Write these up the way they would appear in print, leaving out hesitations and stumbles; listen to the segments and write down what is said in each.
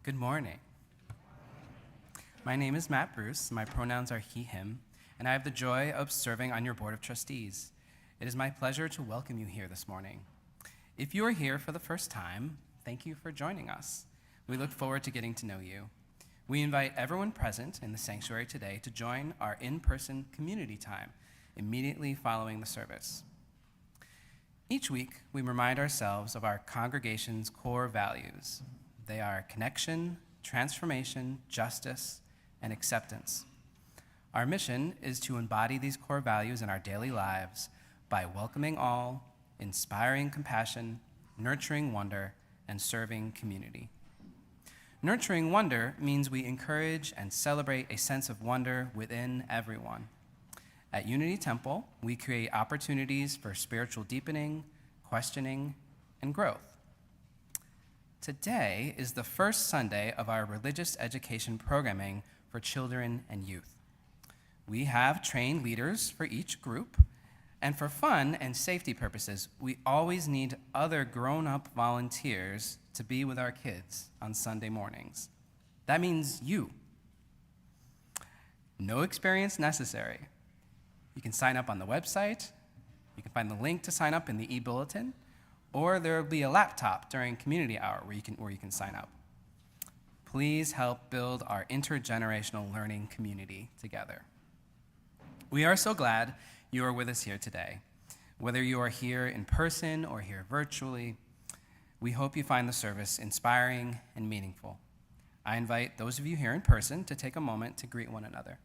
Good morning. My name is Matt Bruce. My pronouns are he, him, and I have the joy of serving on your Board of Trustees. It is my pleasure to welcome you here this morning. If you are here for the first time, thank you for joining us. We look forward to getting to know you. We invite everyone present in the sanctuary today to join our in-person community time immediately following the service. Each week, we remind ourselves of our congregation's core values. They are connection, transformation, justice, and acceptance. Our mission is to embody these core values in our daily lives by welcoming all, inspiring compassion, nurturing wonder, and serving community. Nurturing wonder means we encourage and celebrate a sense of wonder within everyone. At Unity Temple, we create opportunities for spiritual deepening, questioning, and growth. Today is the first Sunday of our religious education programming for children and youth. We have trained leaders for each group, and for fun and safety purposes, we always need other grown-up volunteers to be with our kids on Sunday mornings. That means you. No experience necessary. You can sign up on the website. You can find the link to sign up in the e-bulletin, or there will be a laptop during community hour where you can sign up. Please help build our intergenerational learning community together. We are so glad you are with us here today. Whether you are here in person or here virtually, we hope you find the service inspiring and meaningful. I invite those of you here in person to take a moment to greet one another.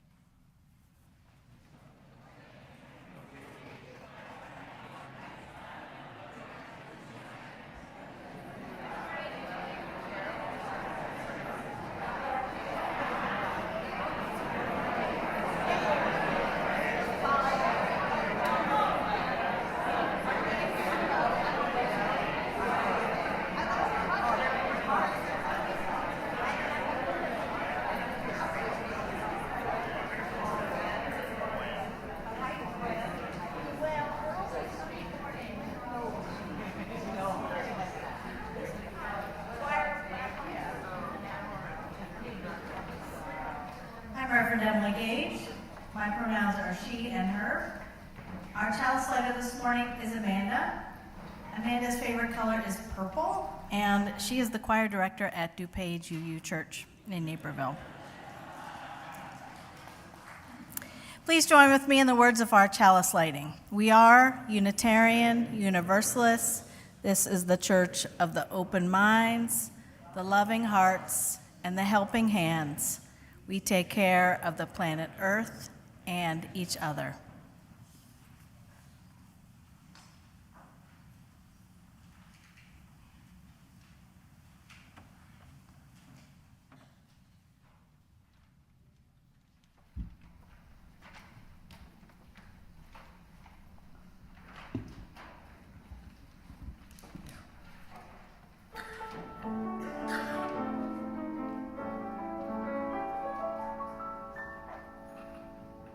My pronouns are she and her. Our chalice lighter this morning is Amanda. Amanda's favorite color is purple, and she is the choir director at DuPage UU Church in Naperville. Please join with me in the words of our chalice lighting. We are Unitarian Universalists. This is the church of the open minds, the loving hearts, and the helping hands. We take care of the planet Earth and each other.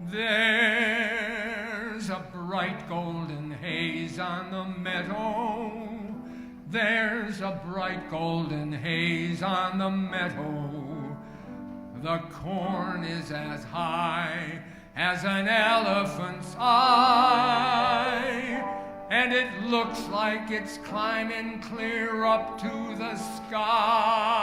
There's a bright golden haze on the meadow. There's a bright golden haze on the meadow. The corn is as high as an elephant's eye, and it looks like it's climbing clear up to the sky.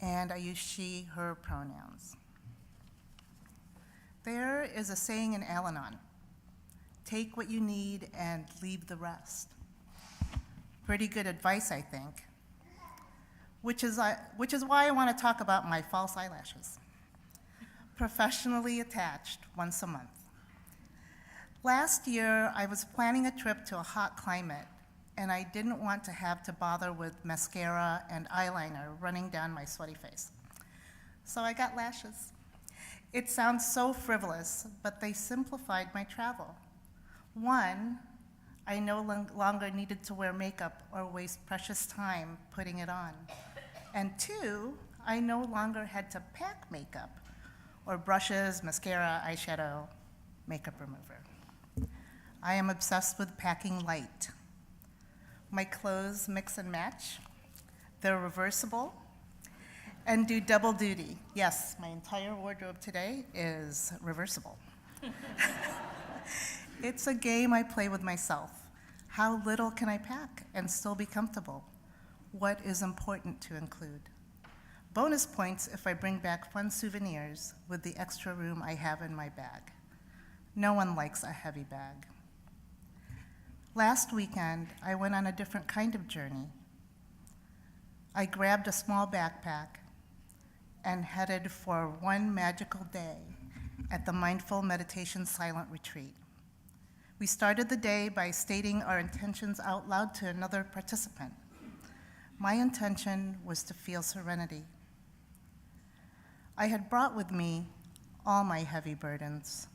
and I use she, her pronouns. There is a saying in Al-Anon, take what you need and leave the rest. Pretty good advice, I think, which is why I want to talk about my false eyelashes. Professionally attached once a month. Last year, I was planning a trip to a hot climate, and I didn't want to have to bother with mascara and eyeliner running down my sweaty face. So I got lashes. It sounds so frivolous, but they simplified my travel. One, I no longer needed to wear makeup or waste precious time putting it on. And two, I no longer had to pack makeup or brushes, mascara, eyeshadow, makeup remover. I am obsessed with packing light. My clothes mix and match. They're reversible and do double duty. Yes, my entire wardrobe today is reversible. It's a game I play with myself. How little can I pack and still be comfortable? What is important to include? Bonus points if I bring back fun souvenirs with the extra room I have in my bag. No one likes a heavy bag. Last weekend, I went on a different kind of journey. I grabbed a small backpack and headed for one magical day at the Mindful Meditation Silent Retreat. We started the day by stating our intentions out loud to another participant. My intention was to feel serenity. I had brought with me all my heavy burdens: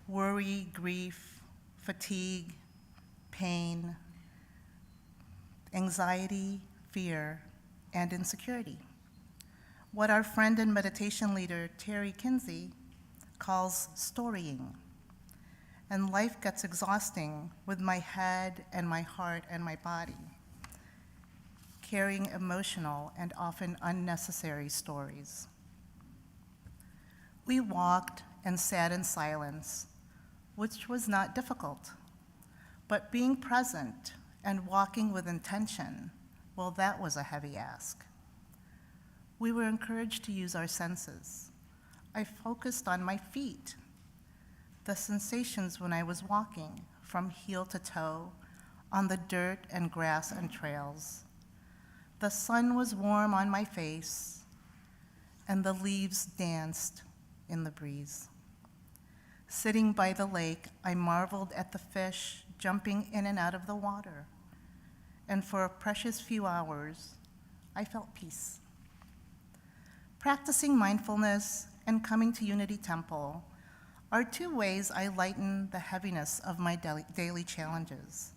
worry, grief, fatigue, pain, anxiety, fear, and insecurity. What our friend and meditation leader, Terry Kinsey, calls storying. And life gets exhausting with my head and my heart and my body, carrying emotional and often unnecessary stories. We walked and sat in silence, which was not difficult. But being present and walking with intention, well, that was a heavy ask. We were encouraged to use our senses. I focused on my feet, the sensations when I was walking from heel to toe on the dirt and grass and trails. The sun was warm on my face, and the leaves danced in the breeze. Sitting by the lake, I marveled at the fish jumping in and out of the water. And for a precious few hours, I felt peace. Practicing mindfulness and coming to Unity Temple are two ways I lighten the heaviness of my daily challenges.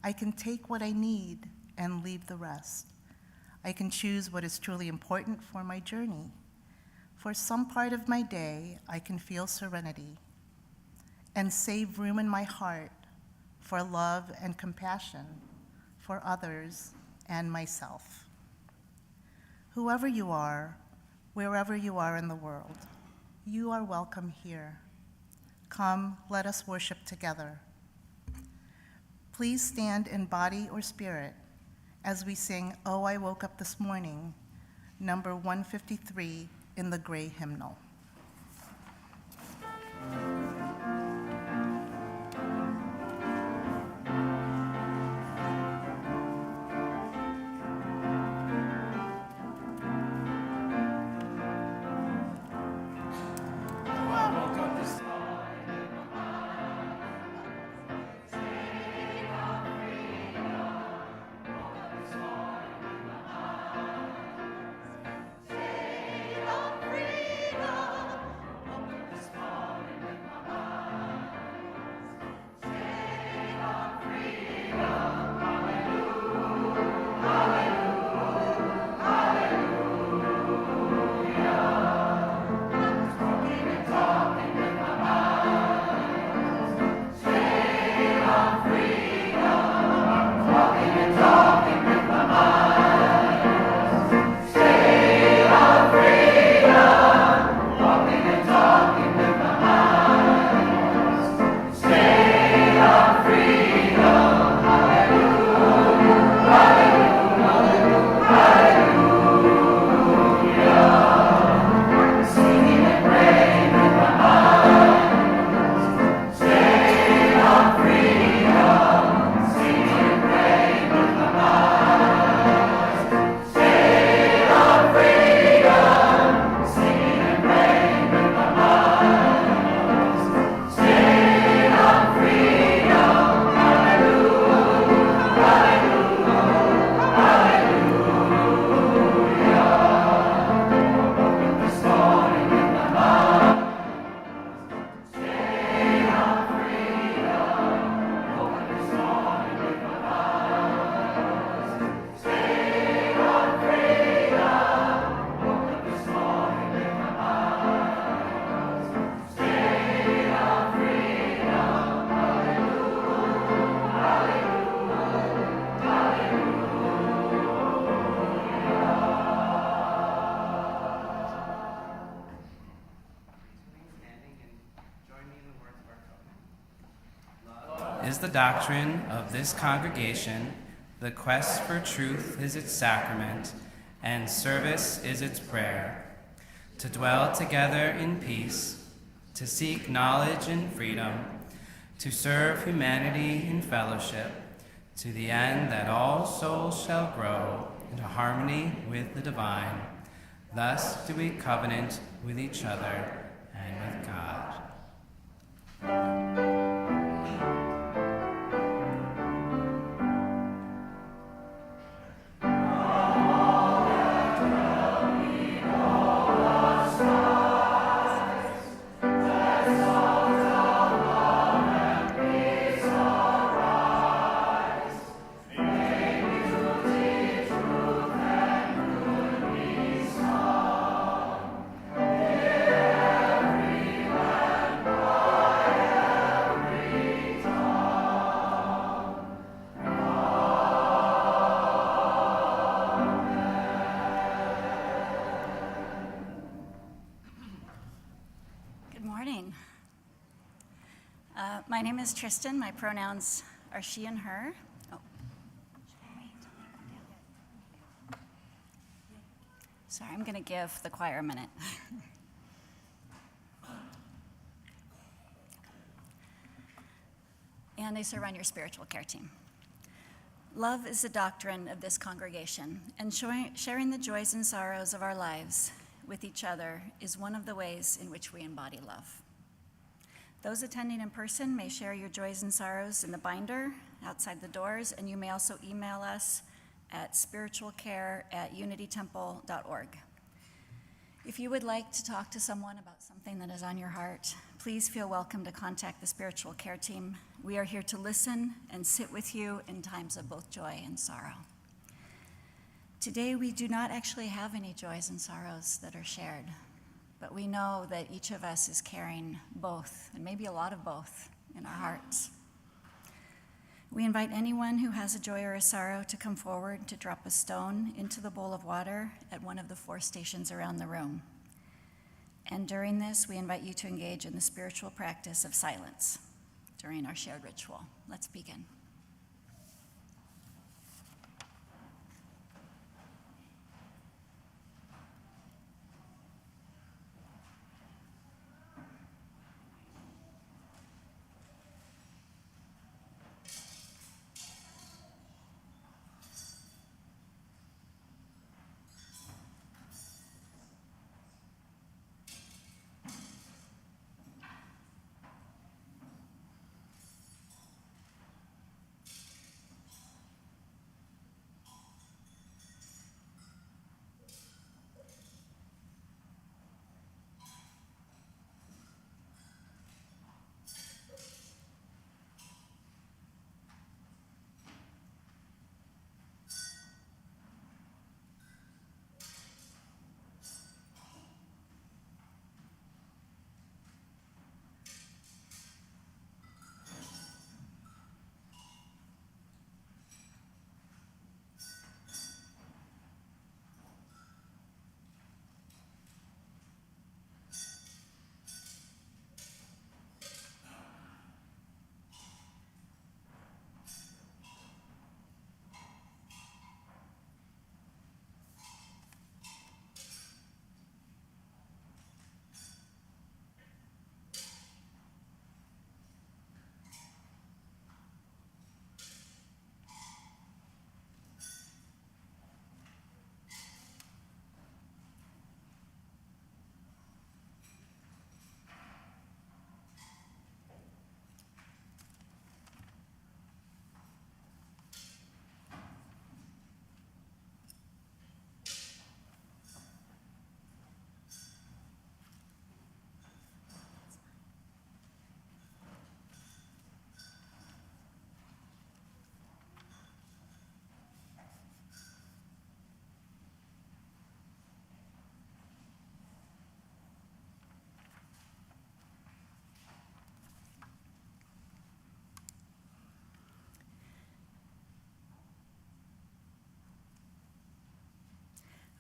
I can take what I need and leave the rest. I can choose what is truly important for my journey. For some part of my day, I can feel serenity and save room in my heart for love and compassion for others and myself. Whoever you are, wherever you are in the world, you are welcome here. Come, let us worship together. Please stand in body or spirit as we sing "Oh, I Woke Up This Morning," number 153 in the gray hymnal. Freedom. is the doctrine of this congregation, the quest for truth is its sacrament, and service is its prayer. To dwell together in peace, to seek knowledge in freedom, to serve humanity in fellowship, to the end that all souls shall grow into harmony with the divine. Thus do we covenant with each other and with God. My name is Tristan. My pronouns are she and her. Oh. Sorry, I'm going to give the choir a minute. And I serve on your spiritual care team. Love is the doctrine of this congregation, and sharing the joys and sorrows of our lives with each other is one of the ways in which we embody love. Those attending in person may share your joys and sorrows in the binder outside the doors, and you may also email us at spiritualcare@unitytemple.org. If you would like to talk to someone about something that is on your heart, please feel welcome to contact the spiritual care team. We are here to listen and sit with you in times of both joy and sorrow. Today, we do not actually have any joys and sorrows that are shared, but we know that each of us is carrying both, and maybe a lot of both, in our hearts. We invite anyone who has a joy or a sorrow to come forward to drop a stone into the bowl of water at one of the 4 stations around the room. And during this, we invite you to engage in the spiritual practice of silence during our shared ritual. Let's begin.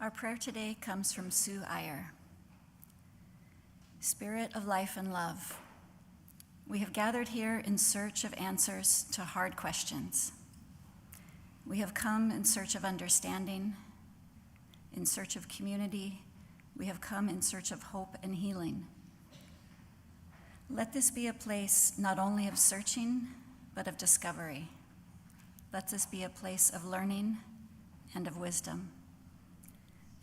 Our prayer today comes from Sue Iyer. Spirit of life and love, We have gathered here in search of answers to hard questions. We have come in search of understanding, in search of community. We have come in search of hope and healing. Let this be a place not only of searching, but of discovery. Let this be a place of learning and of wisdom.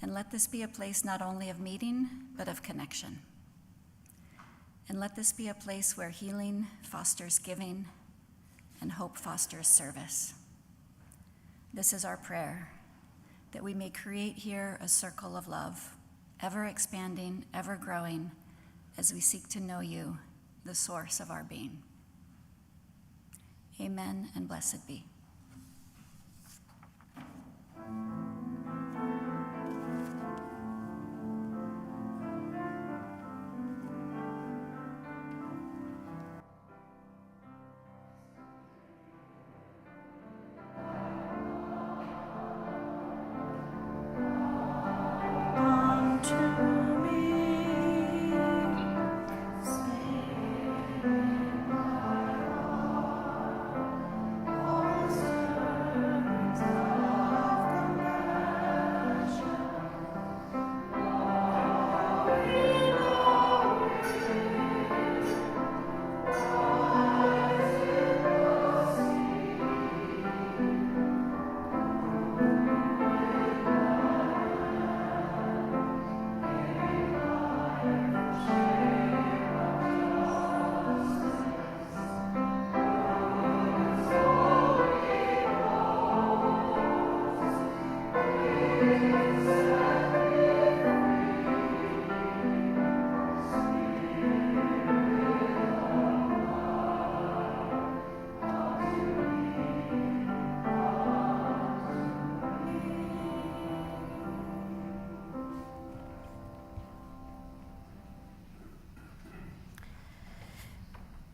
And let this be a place not only of meeting, but of connection. And let this be a place where healing fosters giving and hope fosters service. This is our prayer, that we may create here a circle of love, ever expanding, ever growing, as we seek to know you, the source of our being. Amen and blessed be.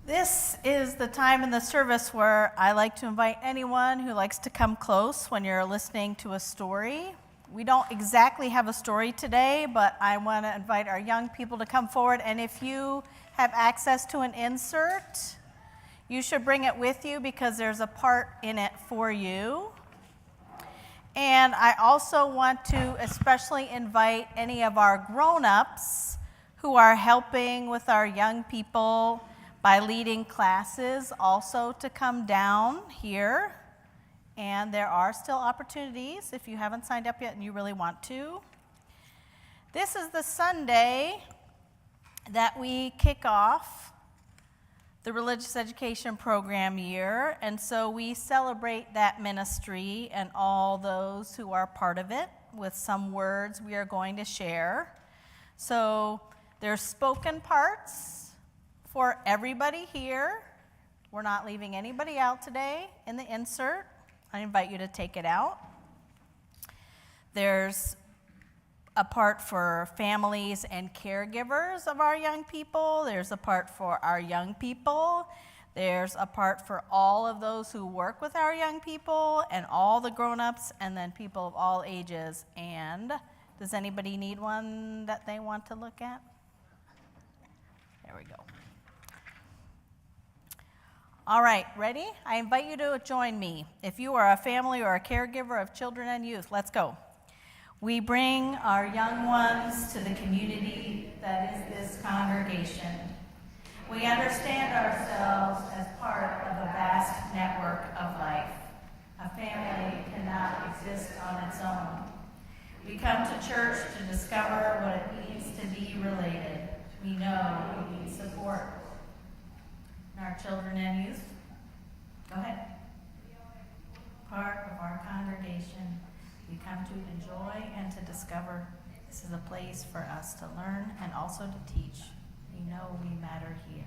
This is the time in the service where I like to invite anyone who likes to come close when you're listening to a story. We don't exactly have a story today, but I want to invite our young people to come forward. And if you have access to an insert, you should bring it with you because there's a part in it for you. And I also want to especially invite any of our grown-ups who are helping with our young people by leading classes also to come down here. And there are still opportunities if you haven't signed up yet and you really want to. This is the Sunday that we kick off the religious education program year, and so we celebrate that ministry and all those who are part of it with some words we are going to share. So there's spoken parts for everybody here. We're not leaving anybody out today in the insert. I invite you to take it out. There's a part for families and caregivers of our young people. There's a part for our young people. There's a part for all of those who work with our young people and all the grown-ups and then people of all ages. And does anybody need one that they want to look at? There we go. All right, ready? I invite you to join me. If you are a family or a caregiver of children and youth, let's go. We bring our young ones to the community that is this congregation. We understand ourselves as part of a vast network of life. A family cannot exist on its own. We come to church to discover what it means to be related. We know we need support. And our children and youth, go ahead. Part of our congregation, we come to enjoy and to discover. This is a place for us to learn and also to teach. We know we matter here.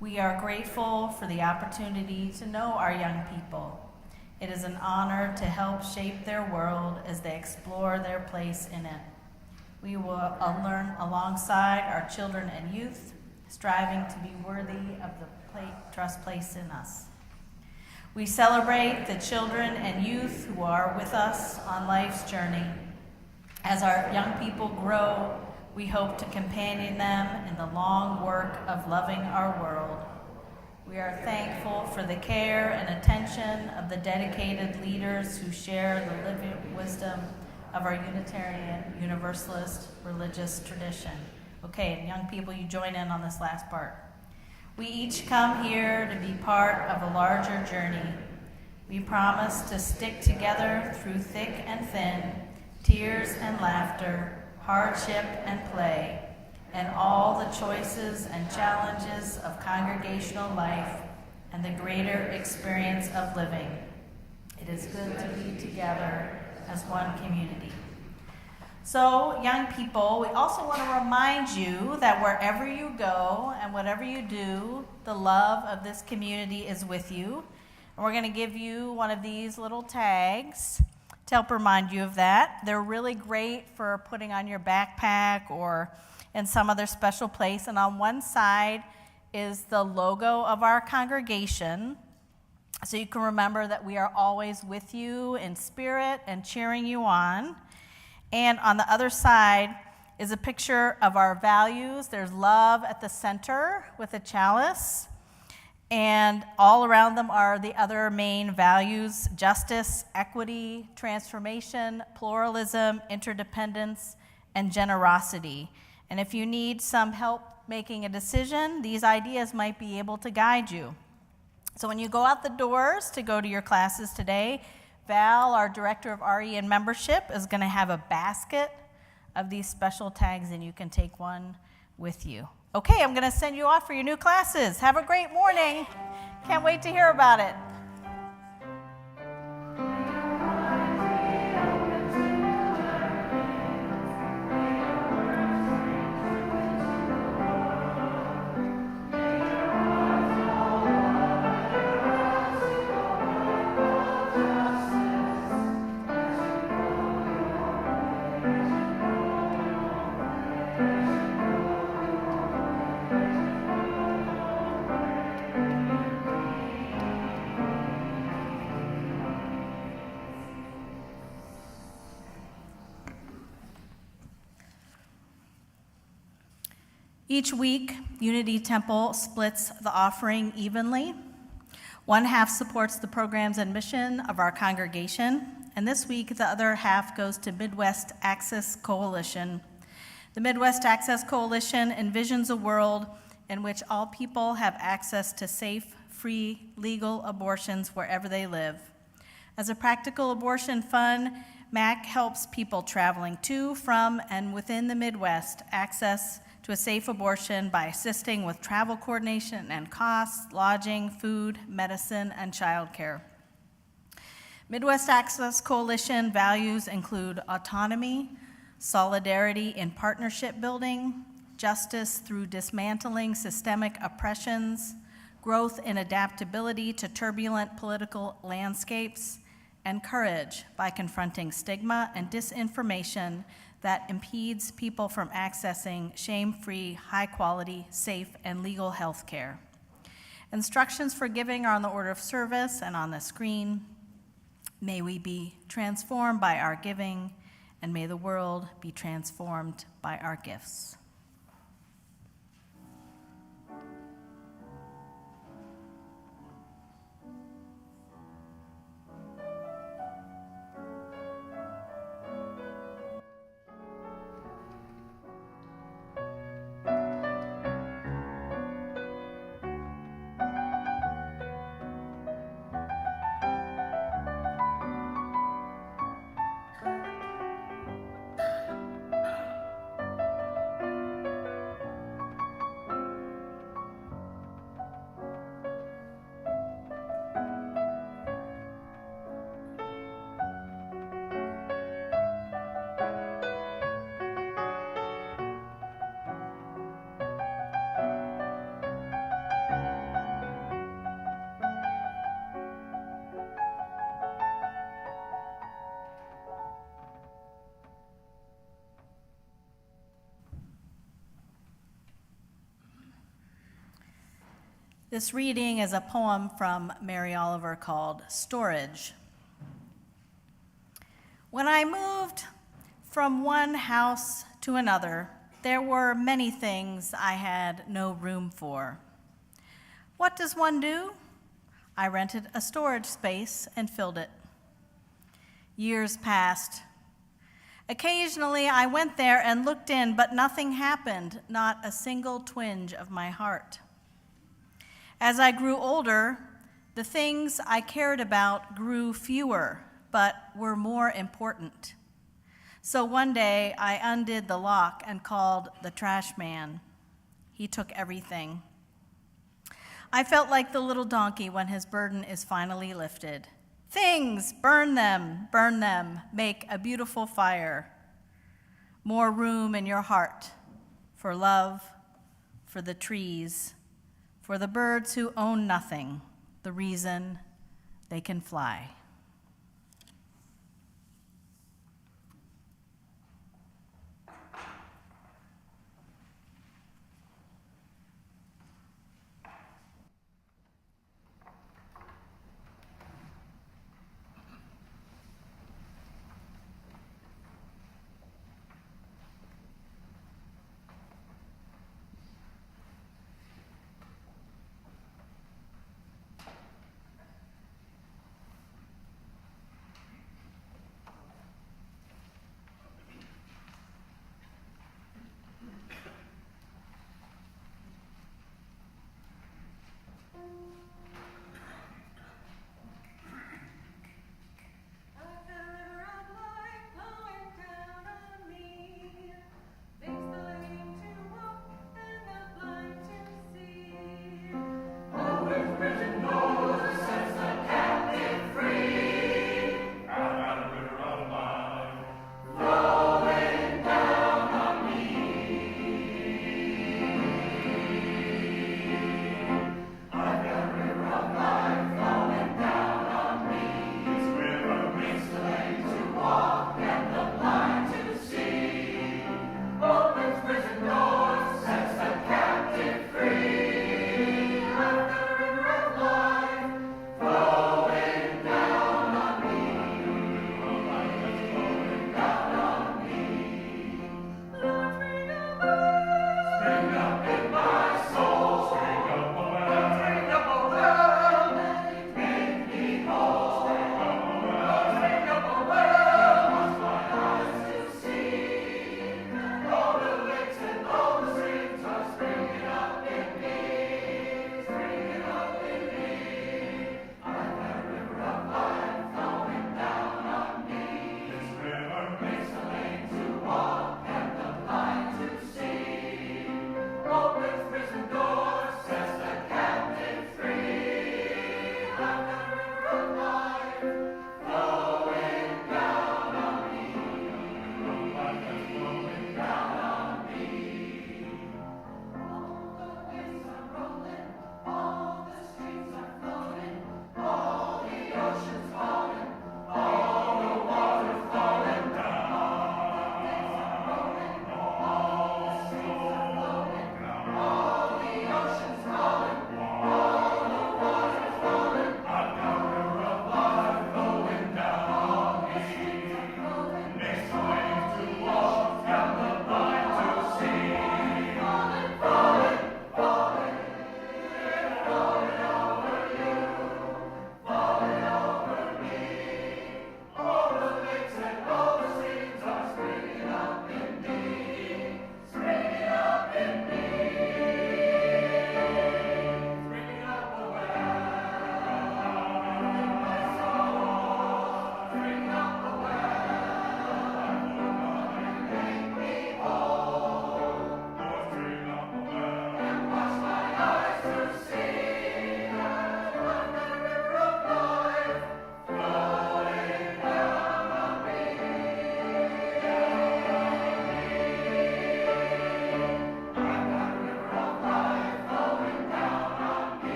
We are grateful for the opportunity to know our young people. It is an honor to help shape their world as they explore their place in it. We will learn alongside our children and youth, striving to be worthy of the trust placed in us. We celebrate the children and youth who are with us on life's journey. As our young people grow, We hope to companion them in the long work of loving our world. We are thankful for the care and attention of the dedicated leaders who share the living wisdom of our Unitarian Universalist religious tradition. Okay, and young people, you join in on this last part. We each come here to be part of a larger journey. We promise to stick together through thick and thin, tears and laughter, hardship and play, and all the choices and challenges of congregational life and the greater experience of living. It is good to be together as one community. So, young people, we also want to remind you that wherever you go and whatever you do, the love of this community is with you. And we're going to give you one of these little tags to help remind you of that. They're really great for putting on your backpack or in some other special place. And on one side is the logo of our congregation, so you can remember that we are always with you in spirit and cheering you on. And on the other side is a picture of our values. There's love at the center with a chalice. And all around them are the other main values: justice, equity, transformation, pluralism, interdependence, and generosity. And if you need some help making a decision, these ideas might be able to guide you. So when you go out the doors to go to your classes today, Val, our director of RE and membership, is going to have a basket of these special tags, and you can take one with you. Okay, I'm going to send you off for your new classes. Have a great morning. Can't wait to hear about it. Each week, Unity Temple splits the offering evenly. One half supports the programs and mission of our congregation, and this week the other half goes to Midwest Access Coalition. The Midwest Access Coalition envisions a world in which all people have access to safe, free, legal abortions wherever they live. As a practical abortion fund, MAC helps people traveling to, from, and within the Midwest access to a safe abortion by assisting with travel coordination and costs, lodging, food, medicine, and childcare. Midwest Access Coalition values include autonomy, solidarity in partnership building, justice through dismantling systemic oppressions, growth in adaptability to turbulent political landscapes, and courage by confronting stigma and disinformation that impedes people from accessing shame-free, high-quality, safe, and legal health care. Instructions for giving are on the order of service and on the screen. May we be transformed by our giving, and may the world be transformed by our gifts. This reading is a poem from Mary Oliver called Storage. When I moved from one house to another, there were many things I had no room for. What does one do? I rented a storage space and filled it. Years passed. Occasionally, I went there and looked in, but nothing happened, not a single twinge of my heart. As I grew older, the things I cared about grew fewer, but were more important. So one day, I undid the lock and called the trash man. He took everything. I felt like the little donkey when his burden is finally lifted. Things, burn them, make a beautiful fire. More room in your heart for love, for the trees, for the birds who own nothing, the reason they can fly.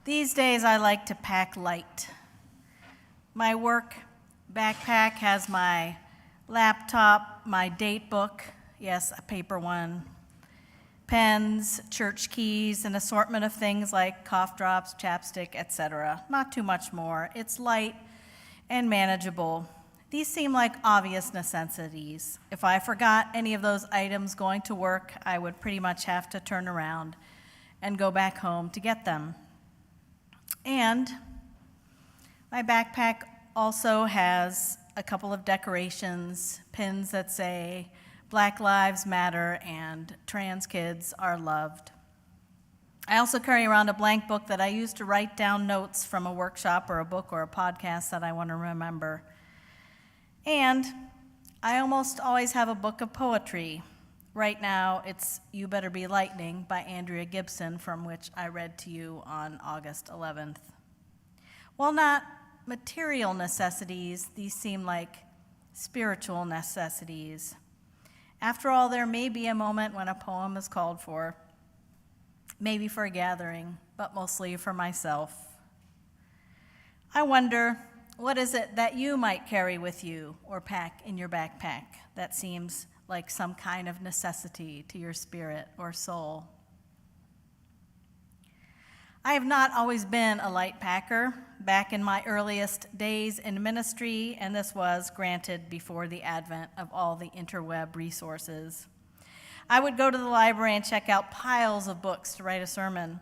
These days I like to pack light. My work backpack has my laptop, my date book, yes, a paper one, pens, church keys, an assortment of things like cough drops, chapstick, etc. Not too much more. It's light and manageable. These seem like obvious necessities. If I forgot any of those items going to work, I would pretty much have to turn around and go back home to get them. And my backpack also has a couple of decorations, pins that say Black Lives Matter and trans kids are loved. I also carry around a blank book that I use to write down notes from a workshop or a book or a podcast that I want to remember. And I almost always have a book of poetry. Right now, it's You Better Be Lightning by Andrea Gibson, from which I read to you on August 11th. While not material necessities, these seem like spiritual necessities. After all, there may be a moment when a poem is called for, maybe for a gathering, but mostly for myself. I wonder, what is it that you might carry with you or pack in your backpack that seems like some kind of necessity to your spirit or soul? I have not always been a light packer. Back in my earliest days in ministry, and this was granted before the advent of all the interweb resources, I would go to the library and check out piles of books to write a sermon.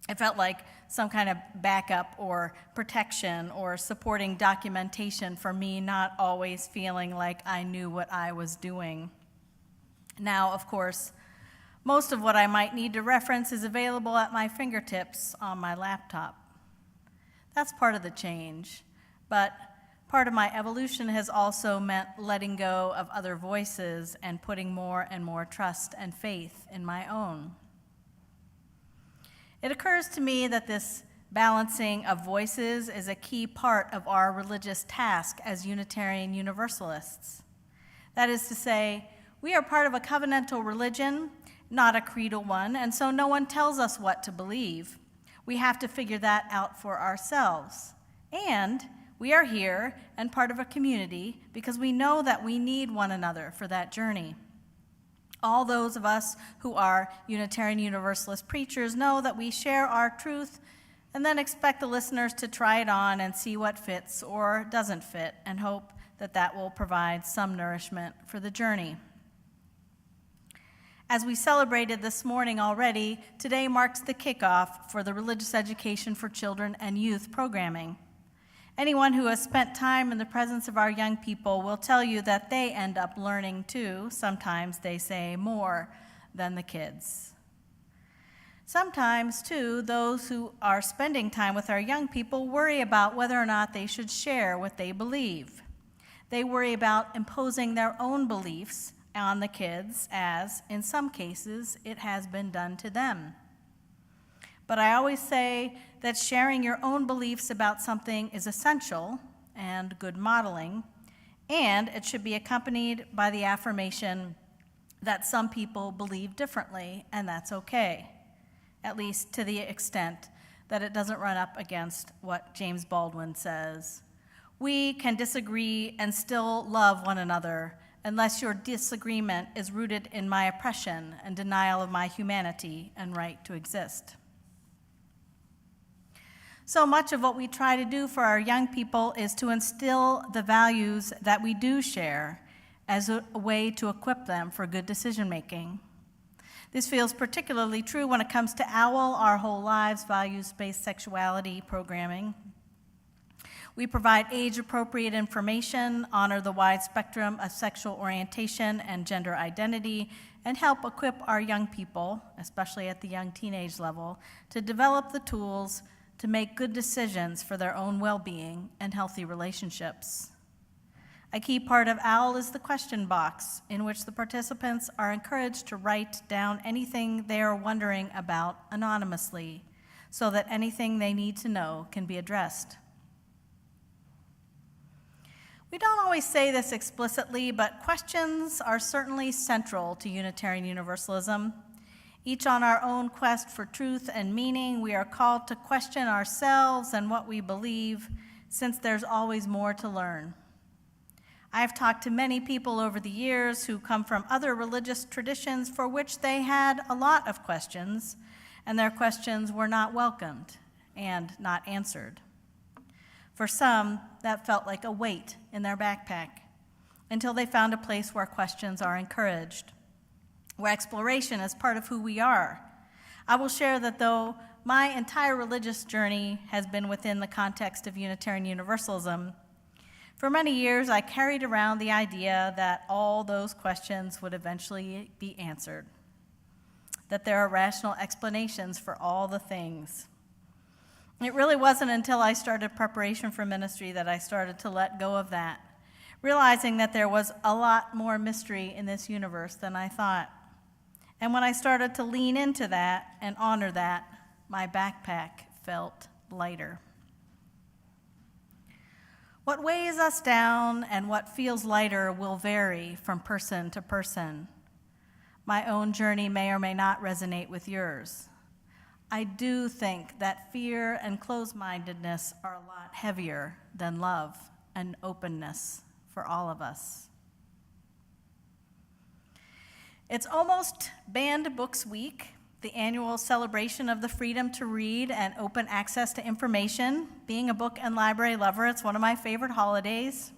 It felt like some kind of backup or protection or supporting documentation for me not always feeling like I knew what I was doing. Now, of course, most of what I might need to reference is available at my fingertips on my laptop. That's part of the change, but part of my evolution has also meant letting go of other voices and putting more and more trust and faith in my own. It occurs to me that this balancing of voices is a key part of our religious task as Unitarian Universalists. That is to say, we are part of a covenantal religion, not a creedal one, and so no one tells us what to believe. We have to figure that out for ourselves. And we are here and part of a community because we know that we need one another for that journey. All those of us who are Unitarian Universalist preachers know that we share our truth and then expect the listeners to try it on and see what fits or doesn't fit and hope that that will provide some nourishment for the journey. As we celebrated this morning already, today marks the kickoff for the Religious Education for Children and Youth programming. Anyone who has spent time in the presence of our young people will tell you that they end up learning too. Sometimes they say more than the kids. Sometimes, too, those who are spending time with our young people worry about whether or not they should share what they believe. They worry about imposing their own beliefs on the kids, as, in some cases, it has been done to them. But I always say that sharing your own beliefs about something is essential and good modeling, and it should be accompanied by the affirmation that some people believe differently, and that's okay, at least to the extent that it doesn't run up against what James Baldwin says. We can disagree and still love one another unless your disagreement is rooted in my oppression and denial of my humanity and right to exist. So much of what we try to do for our young people is to instill the values that we do share as a way to equip them for good decision-making. This feels particularly true when it comes to OWL, Our Whole Lives Values-Based Sexuality programming. We provide age-appropriate information, honor the wide spectrum of sexual orientation and gender identity, and help equip our young people, especially at the young teenage level, to develop the tools to make good decisions for their own well-being and healthy relationships. A key part of OWL is the question box, in which the participants are encouraged to write down anything they are wondering about anonymously, so that anything they need to know can be addressed. We don't always say this explicitly, but questions are certainly central to Unitarian Universalism. Each on our own quest for truth and meaning, we are called to question ourselves and what we believe, since there's always more to learn. I've talked to many people over the years who come from other religious traditions for which they had a lot of questions, and their questions were not welcomed and not answered. For some, that felt like a weight in their backpack, until they found a place where questions are encouraged, where exploration is part of who we are. I will share that though my entire religious journey has been within the context of Unitarian Universalism, for many years I carried around the idea that all those questions would eventually be answered, that there are rational explanations for all the things. It really wasn't until I started preparation for ministry that I started to let go of that, realizing that there was a lot more mystery in this universe than I thought. And when I started to lean into that and honor that, my backpack felt lighter. What weighs us down and what feels lighter will vary from person to person. My own journey may or may not resonate with yours. I do think that fear and closed-mindedness are a lot heavier than love and openness for all of us. It's almost Banned Books Week, the annual celebration of the freedom to read and open access to information. Being a book and library lover, it's one of my favorite holidays.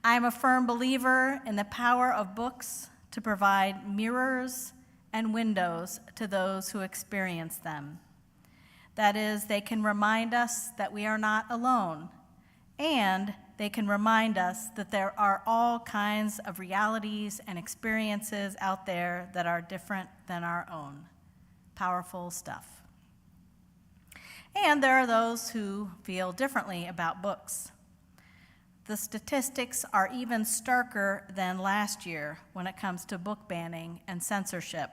I'm a firm believer in the power of books to provide mirrors and windows to those who experience them. That is, they can remind us that we are not alone, and they can remind us that there are all kinds of realities and experiences out there that are different than our own. Powerful stuff. And there are those who feel differently about books. The statistics are even starker than last year when it comes to book banning and censorship.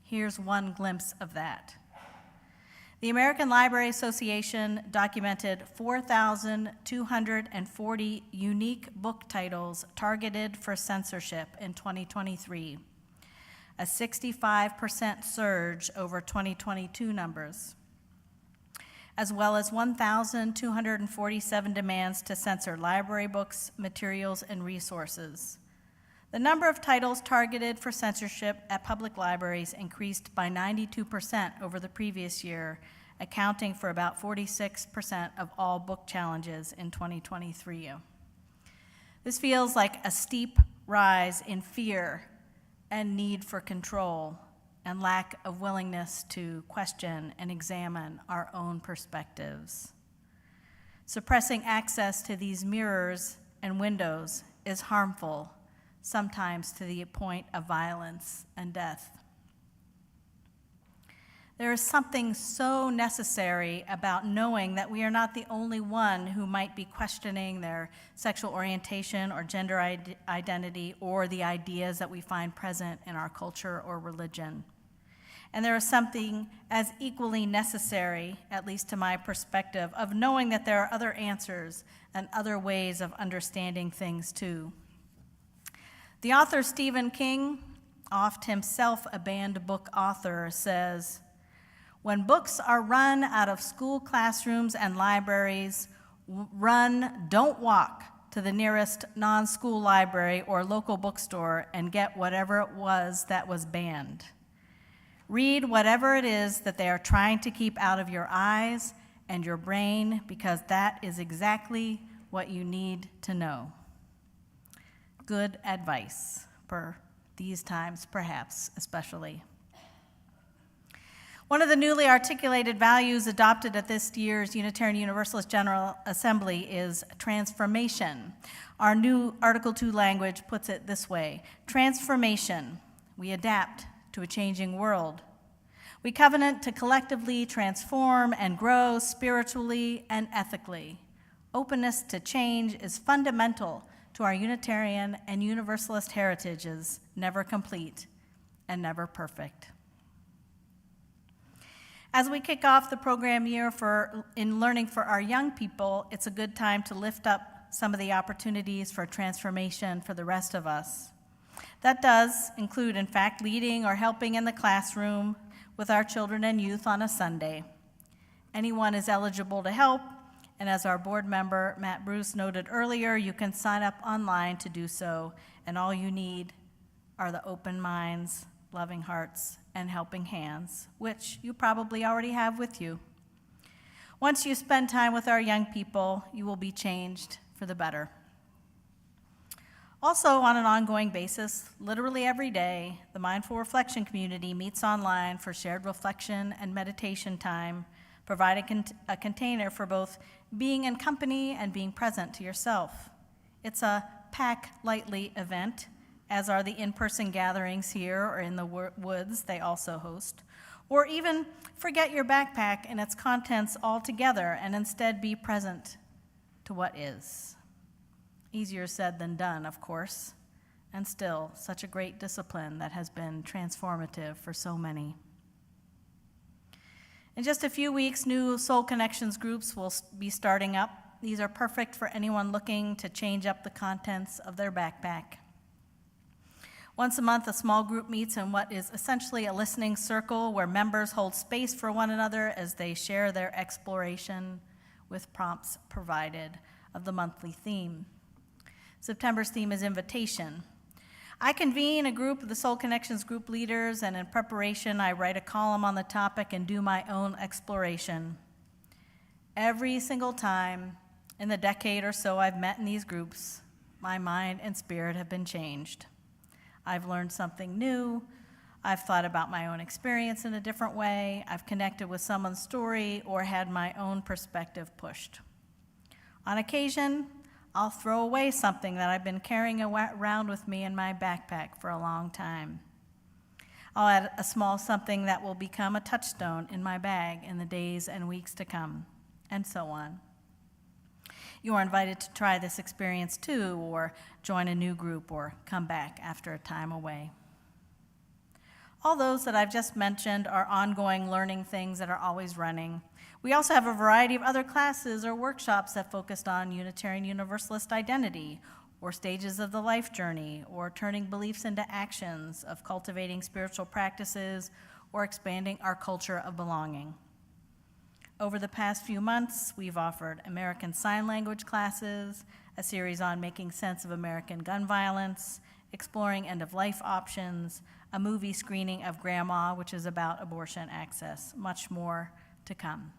Here's one glimpse of that. The American Library Association documented 4,240 unique book titles targeted for censorship in 2023, a 65% surge over 2022 numbers, as well as 1,247 demands to censor library books, materials, and resources. The number of titles targeted for censorship at public libraries increased by 92% over the previous year, accounting for about 46% of all book challenges in 2023. This feels like a steep rise in fear and need for control and lack of willingness to question and examine our own perspectives. Suppressing access to these mirrors and windows is harmful, sometimes to the point of violence and death. There is something so necessary about knowing that we are not the only one who might be questioning their sexual orientation or gender identity or the ideas that we find present in our culture or religion. And there is something as equally necessary, at least to my perspective, of knowing that there are other answers and other ways of understanding things too. The author Stephen King, oft himself a banned book author, says, "When books are run out of school classrooms and libraries, don't walk to the nearest non-school library or local bookstore and get whatever it was that was banned. Read whatever it is that they are trying to keep out of your eyes and your brain, because that is exactly what you need to know." Good advice for these times, perhaps especially. One of the newly articulated values adopted at this year's Unitarian Universalist General Assembly is transformation. Our new Article 2 language puts it this way: transformation. We adapt to a changing world. We covenant to collectively transform and grow spiritually and ethically. Openness to change is fundamental to our Unitarian and Universalist heritages, never complete and never perfect. As we kick off the program year in learning for our young people, it's a good time to lift up some of the opportunities for transformation for the rest of us. That does include, in fact, leading or helping in the classroom with our children and youth on a Sunday. Anyone is eligible to help, and as our board member, Matt Bruce, noted earlier, you can sign up online to do so, and all you need are the open minds, loving hearts, and helping hands, which you probably already have with you. Once you spend time with our young people, you will be changed for the better. Also, on an ongoing basis, literally every day, the Mindful Reflection community meets online for shared reflection and meditation time, providing a container for both being in company and being present to yourself. It's a pack lightly event, as are the in-person gatherings here or in the woods they also host. Or even forget your backpack and its contents altogether and instead be present to what is. Easier said than done, of course, and still such a great discipline that has been transformative for so many. In just a few weeks, new Soul Connections groups will be starting up. These are perfect for anyone looking to change up the contents of their backpack. Once a month, a small group meets in what is essentially a listening circle where members hold space for one another as they share their exploration with prompts provided of the monthly theme. September's theme is invitation. I convene a group of the Soul Connections group leaders, and in preparation, I write a column on the topic and do my own exploration. Every single time in the decade or so I've met in these groups, my mind and spirit have been changed. I've learned something new. I've thought about my own experience in a different way. I've connected with someone's story or had my own perspective pushed. On occasion, I'll throw away something that I've been carrying around with me in my backpack for a long time. I'll add a small something that will become a touchstone in my bag in the days and weeks to come, and so on. You are invited to try this experience too, or join a new group, or come back after a time away. All those that I've just mentioned are ongoing learning things that are always running. We also have a variety of other classes or workshops that focused on Unitarian Universalist identity, or stages of the life journey, or turning beliefs into actions, of cultivating spiritual practices, or expanding our culture of belonging. Over the past few months, we've offered American Sign Language classes, a series on making sense of American gun violence, exploring end-of-life options, a movie screening of Grandma, which is about abortion access, much more to come.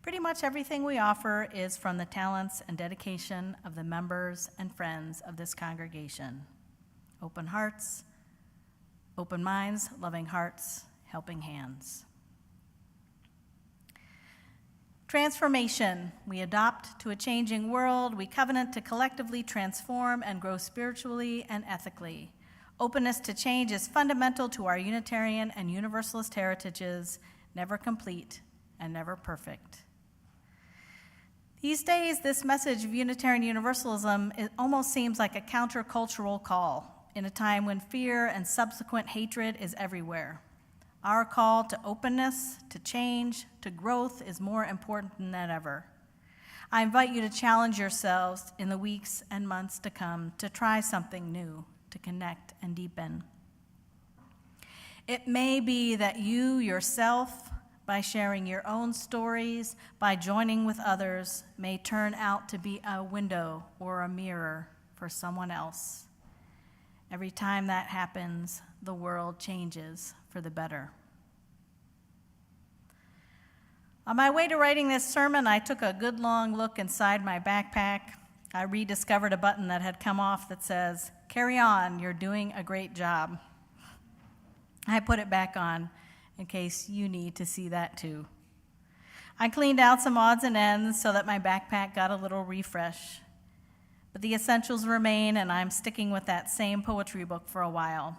Pretty much everything we offer is from the talents and dedication of the members and friends of this congregation. Open hearts, open minds, loving hearts, helping hands. Transformation. We adopt to a changing world. We covenant to collectively transform and grow spiritually and ethically. Openness to change is fundamental to our Unitarian and Universalist heritages, never complete and never perfect. These days, this message of Unitarian Universalism, it almost seems like a countercultural call in a time when fear and subsequent hatred is everywhere. Our call to openness, to change, to growth is more important than ever. I invite you to challenge yourselves in the weeks and months to come to try something new, to connect and deepen. It may be that you yourself, by sharing your own stories, by joining with others, may turn out to be a window or a mirror for someone else. Every time that happens, the world changes for the better. On my way to writing this sermon, I took a good long look inside my backpack. I rediscovered a button that had come off that says, "Carry on, you're doing a great job." I put it back on in case you need to see that too. I cleaned out some odds and ends so that my backpack got a little refresh. But the essentials remain, and I'm sticking with that same poetry book for a while.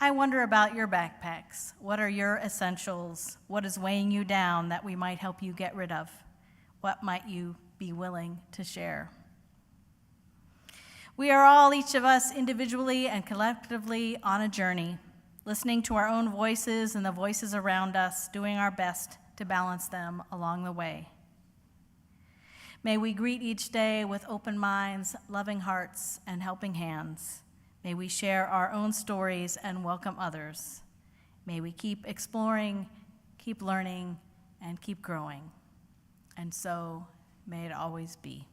I wonder about your backpacks. What are your essentials? What is weighing you down that we might help you get rid of? What might you be willing to share? We are all, each of us, individually and collectively on a journey, listening to our own voices and the voices around us, doing our best to balance them along the way. May we greet each day with open minds, loving hearts, and helping hands. May we share our own stories and welcome others. May we keep exploring, keep learning, and keep growing. And so may it always be.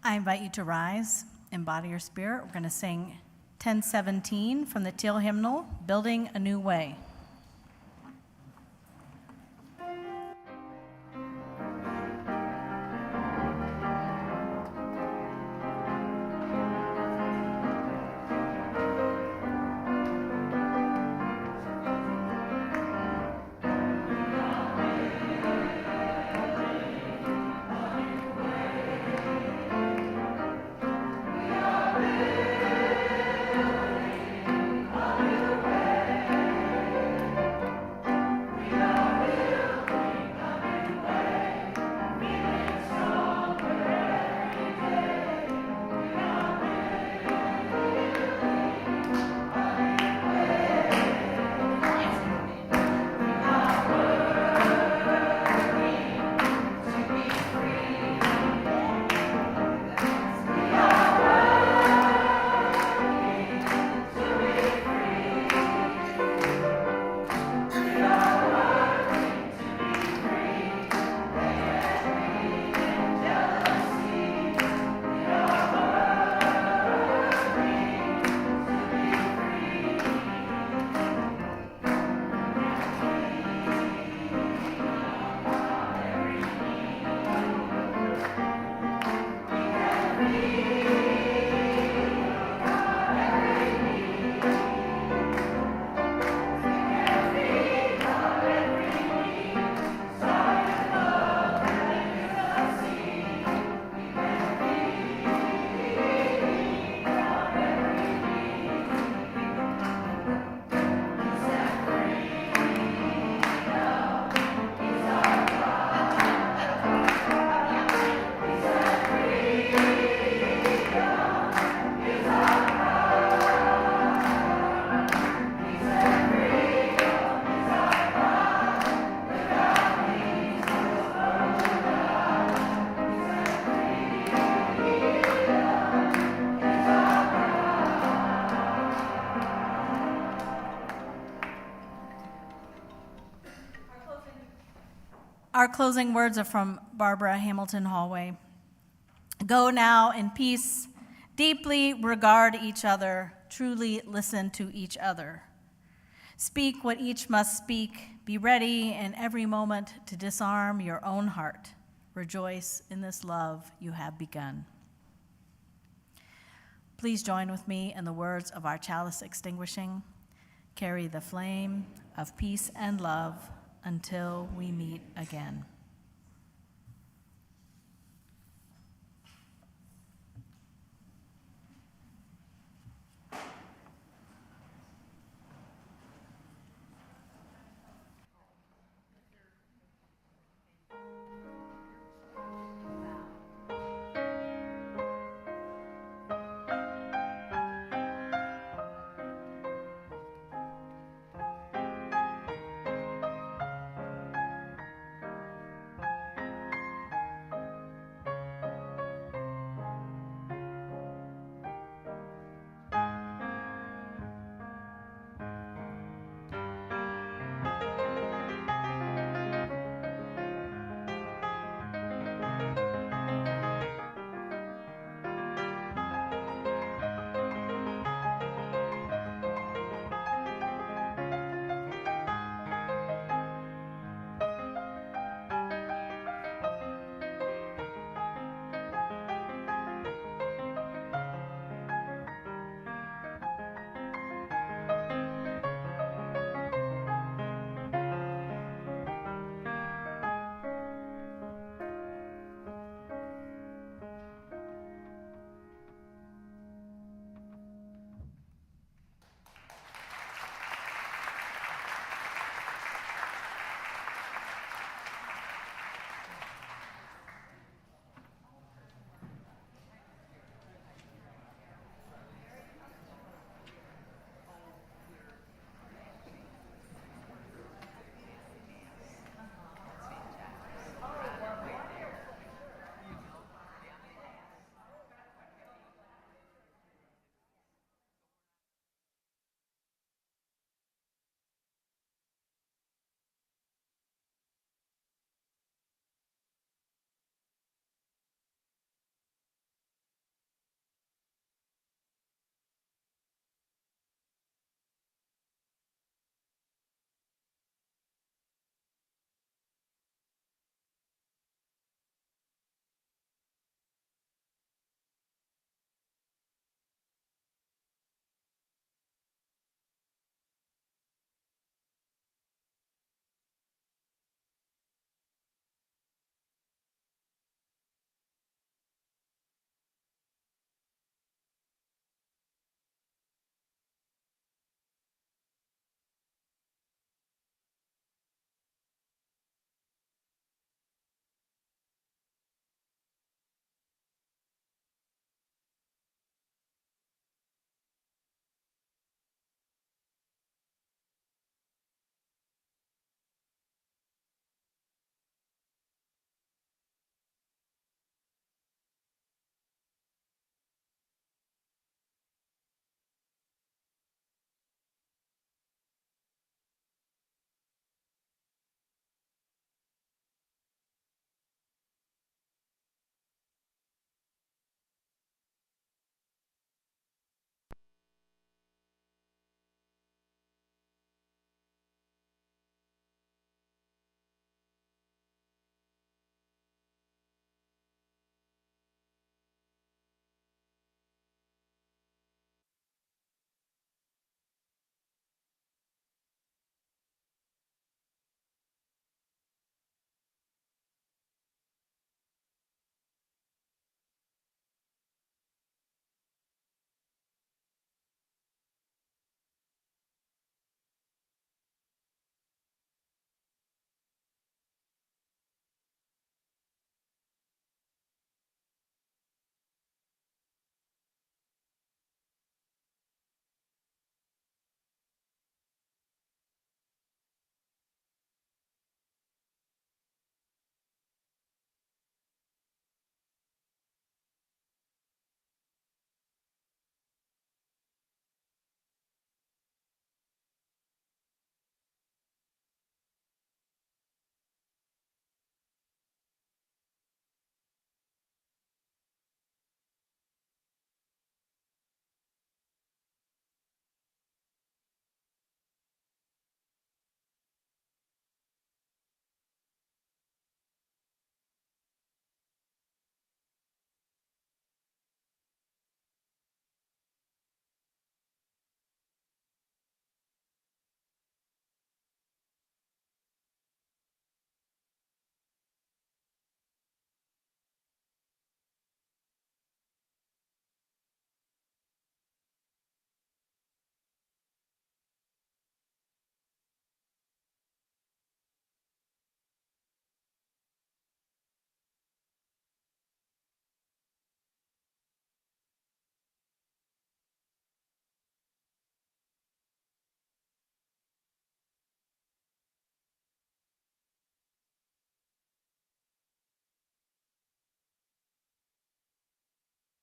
I invite you to rise, embody your spirit. We're going to sing 1017 from the Teal hymnal, Building a New Way. Our closing words are from Barbara Hamilton Hallway. Go now in peace, deeply regard each other, truly listen to each other. Speak what each must speak, be ready in every moment to disarm your own heart. Rejoice in this love you have begun. Please join with me in the words of our chalice extinguishing. Carry the flame of peace and love until we meet again.